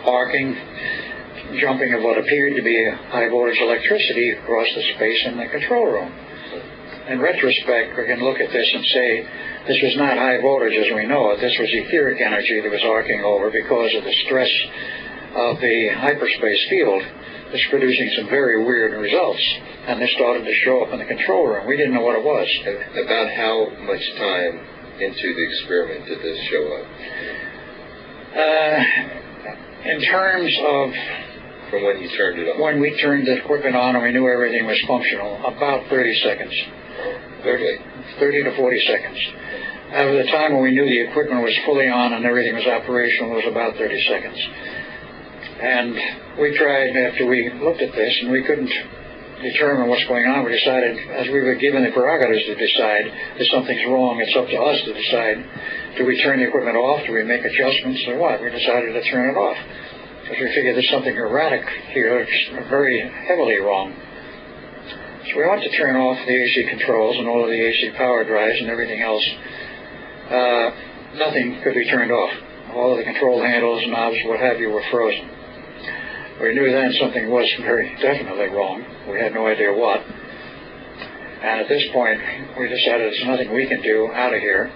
arcing, jumping of what appeared to be high voltage electricity across the space in the control room. In retrospect, we can look at this and say this was not high voltage as we know it. This was etheric energy that was arcing over because of the stress of the hyperspace field. It's producing some very weird results, and they started to show up in the control room. We didn't know what it was. About how much time into the experiment did this show up? In terms of... From when you turned it on? When we turned the equipment on and we knew everything was functional, about 30 seconds. 30 to 40 seconds. After the time when we knew the equipment was fully on and everything was operational, it was about 30 seconds. And we tried, after we looked at this and we couldn't determine what's going on, we decided, as we were given the prerogatives to decide if something's wrong, it's up to us to decide, do we turn the equipment off, do we make adjustments, or what? We decided to turn it off, because we figured there's something erratic here, very heavily wrong. So we went to turn off the AC controls and all of the AC power drives and everything else. Nothing could be turned off. All of the control handles, knobs, what have you, were frozen. We knew then something was very definitely wrong. We had no idea what. And at this point, we decided there's nothing we can do out of here.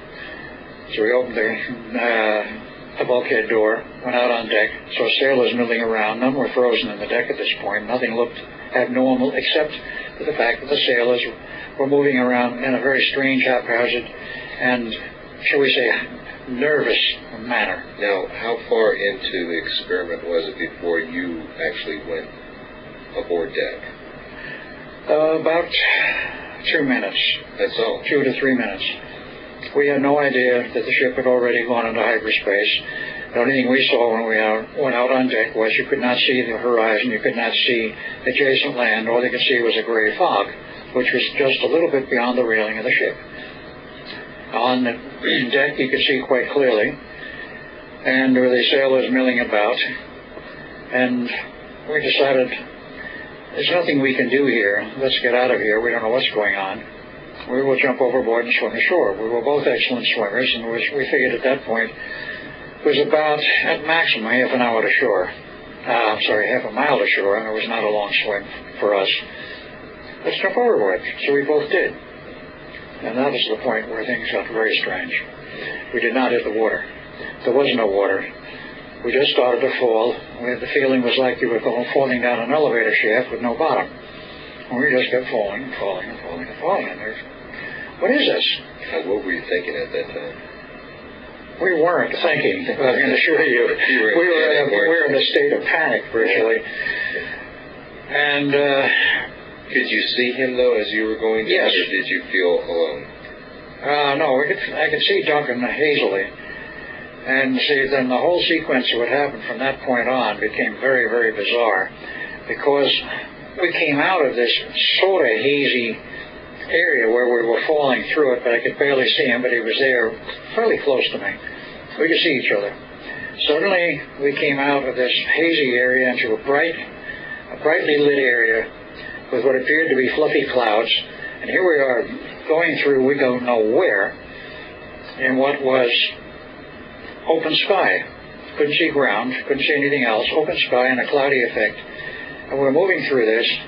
So we opened the bulkhead door, went out on deck, saw sailors milling around. None were frozen in the deck at this point. Nothing looked abnormal, except for the fact that the sailors were moving around in a very strange, haphazard, and, shall we say, nervous manner. Now, how far into the experiment was it before you actually went aboard deck? About 2 minutes. That's all? 2 to 3 minutes. We had no idea that the ship had already gone into hyperspace. The only thing we saw when we went out on deck was you could not see the horizon, you could not see adjacent land. All you could see was a gray fog, which was just a little bit beyond the railing of the ship. On the deck you could see quite clearly, and there were the sailors milling about, and we decided there's nothing we can do here. Let's get out of here. We don't know what's going on. We will jump overboard and swim ashore. We were both excellent swimmers, and we figured at that point it was about, at maximum, half an hour to shore. Half a mile to shore, and it was not a long swim for us. Let's jump overboard. So we both did. And that was the point where things got very strange. We did not hit the water. There was no water. We just started to fall. The feeling was like you were falling down an elevator shaft with no bottom. And we just kept falling and falling and falling and falling. And what is this? What were you thinking at that time? We weren't thinking, I can assure you. We were in a state of panic, virtually. And could you see him, though, as you were going down, yes. Or did you feel alone? No, I could see Duncan hazily. And see, then the whole sequence of what happened from that point on became very, very bizarre, because we came out of this sort of hazy area where we were falling through it, but I could barely see him, but he was there fairly close to me. We could see each other. Suddenly, we came out of this hazy area into a brightly lit area with what appeared to be fluffy clouds, and here we are going through we don't know where in what was open sky. Couldn't see ground, couldn't see anything else, open sky and a cloudy effect. And we're moving through this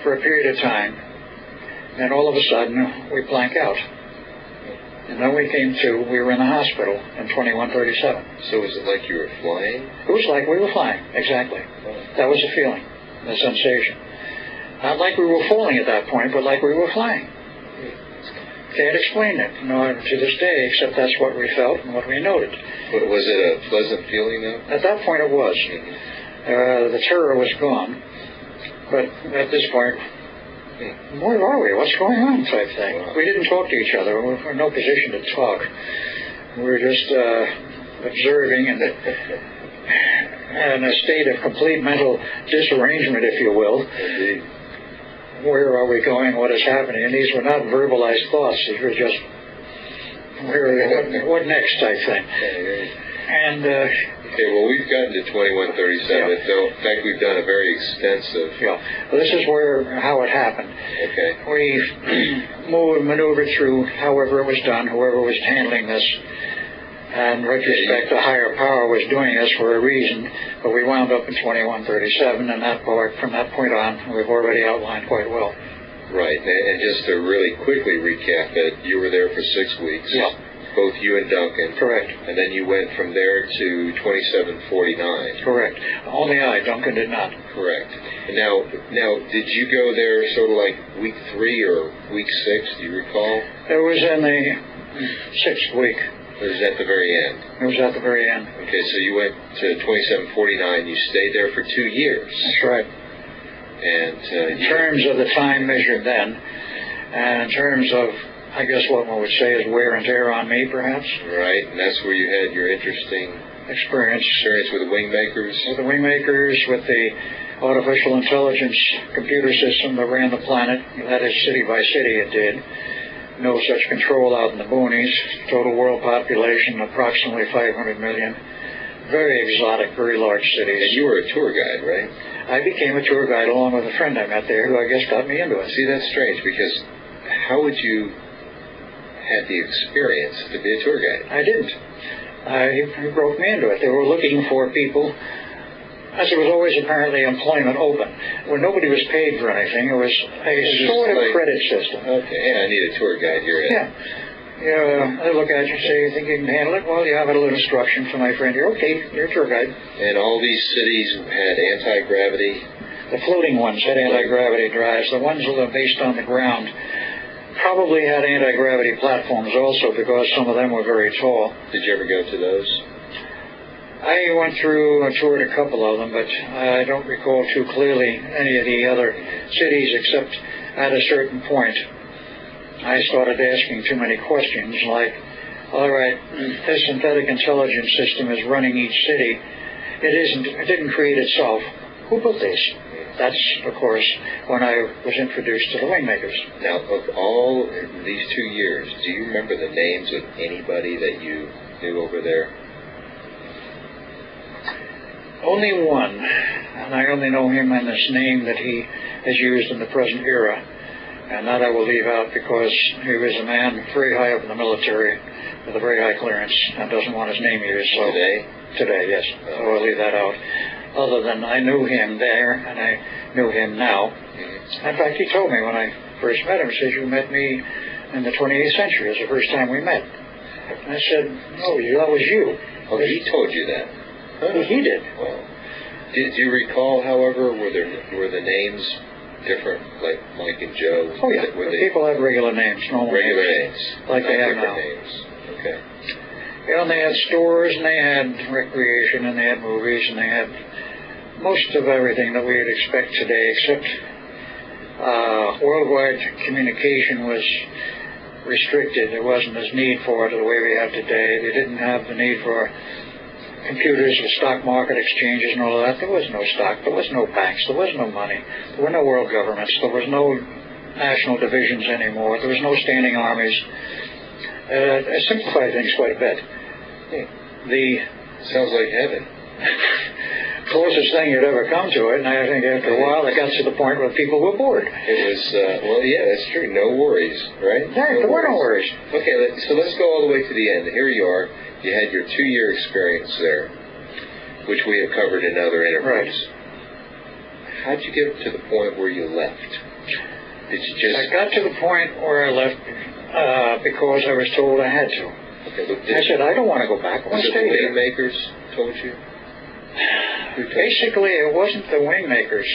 for a period of time, and all of a sudden we blank out. And then we came to, we were in the hospital in 2137. So was it like you were flying? It was like we were flying, exactly. That was the feeling, the sensation. Not like we were falling at that point, but like we were flying. Can't explain it, to this day, except that's what we felt and what we noted. But was it a pleasant feeling, though? At that point it was. The terror was gone, but at this point, where are we? What's going on? Type thing. Wow. We didn't talk to each other. We were in no position to talk. We were just observing and in a state of complete mental disarrangement, if you will. Indeed. Where are we going? What is happening? And these were not verbalized thoughts. These were just, what next type thing. And okay, well, we've gotten to 2137. Yeah. So, in fact, we've done a very extensive... Yeah. Well, this is how it happened. Okay. We maneuvered through however it was done, whoever was handling this. And in retrospect, the higher power was doing this for a reason, but we wound up in 2137, and from that point on, we've already outlined quite well. Right, and just to really quickly recap it, you were there for 6 weeks. Yeah. Both you and Duncan. Correct. And then you went from there to 2749. Correct. Only I, Duncan did not. Correct. Now, did you go there sort of like week 3 or week 6? Do you recall? It was in the 6th week. Or was it at the very end? It was at the very end. Okay, so you went to 2749. You stayed there for 2 years. That's right. And in terms of the time measured then, and in terms of, I guess what one would say is wear and tear on me, perhaps. Right, and that's where you had your interesting experience with the Wingmakers. With the Wingmakers, with the artificial intelligence computer system that ran the planet. That is, city by city it did. No such control out in the boonies. Total world population, approximately 500 million. Very exotic, very large cities. And you were a tour guide, right? I became a tour guide along with a friend I met there who I guess got me into it. See, that's strange, because how would you have the experience to be a tour guide? I didn't. He broke me into it. They were looking for people, as there was always apparently employment open, where nobody was paid for anything. It was a sort of credit system. Okay, yeah, I need a tour guide here. Yeah. They look at you and say, you think you can handle it? Well, you have a little instruction from my friend here. Okay, you're a tour guide. And all these cities had anti-gravity? The floating ones had anti-gravity drives. The ones that were based on the ground probably had anti-gravity platforms also, because some of them were very tall. Did you ever go to those? I went through and toured a couple of them, but I don't recall too clearly any of the other cities, except at a certain point I started asking too many questions, like, all right, this synthetic intelligence system is running each city. It didn't create itself. Who built this? That's, of course, when I was introduced to the Wingmakers. Now, of all these 2 years, do you remember the names of anybody that you knew over there? Only one, and I only know him in this name that he has used in the present era. And that I will leave out because he was a man very high up in the military with a very high clearance and doesn't want his name used. So Today? Today, yes. So I'll leave that out. Other than I knew him there and I knew him now. In fact, he told me when I first met him, he said, you met me in the 28th century. It was the first time we met. And I said, no, that was you. Oh, he told you that? Huh? He did. Well, did you recall, however, were the names different, like Mike and Joe? Oh, yeah. People have regular names, normal regular names. Like they have now. Names. Okay. Yeah, and they had stores, and they had recreation, and they had movies, and they had most of everything that we'd expect today, except worldwide communication was restricted. There wasn't as need for it the way we have today. They didn't have the need for computers with stock market exchanges and all of that. There was no stock. There was no banks. There was no money. There were no world governments. There was no national divisions anymore. There was no standing armies. It simplified things quite a bit. Sounds like heaven. Closest thing you'd ever come to it, and I think after a while it got to the point where people were bored. It was, well, yeah, that's true. No worries, right? Yeah, there were no worries. Okay, so let's go all the way to the end. Here you are. You had your 2-year experience there, which we have covered in other interviews. Right. How'd you get to the point where you left? Did you just... I got to the point where I left because I was told I had to. Okay, I said, I don't want to go back. I want to stay here. The Wingmakers told you? Basically, it wasn't the Wingmakers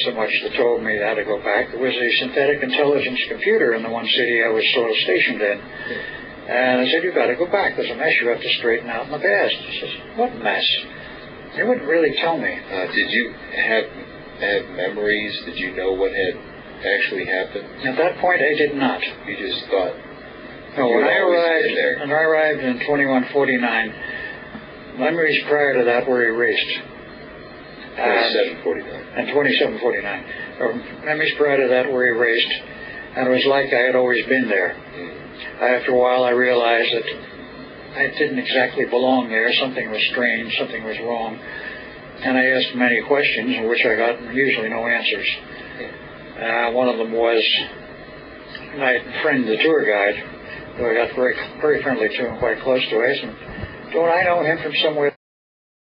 so much that told me that to go back. It was a synthetic intelligence computer in the one city I was sort of stationed in. And I said, you've got to go back. There's a mess you have to straighten out in the past. He says, what mess? They wouldn't really tell me. Did you have memories? Did you know what had actually happened? At that point, I did not. You just thought... No, when I arrived in 2149, memories prior to that were erased. 2749. And 2749. Memories prior to that were erased, and it was like I had always been there. After a while, I realized that I didn't exactly belong there. Something was strange. Something was wrong. And I asked many questions, in which I got usually no answers. One of them was my friend, the tour guide, who I got very, very friendly to and quite close to. I asked him, Don't I know him from somewhere?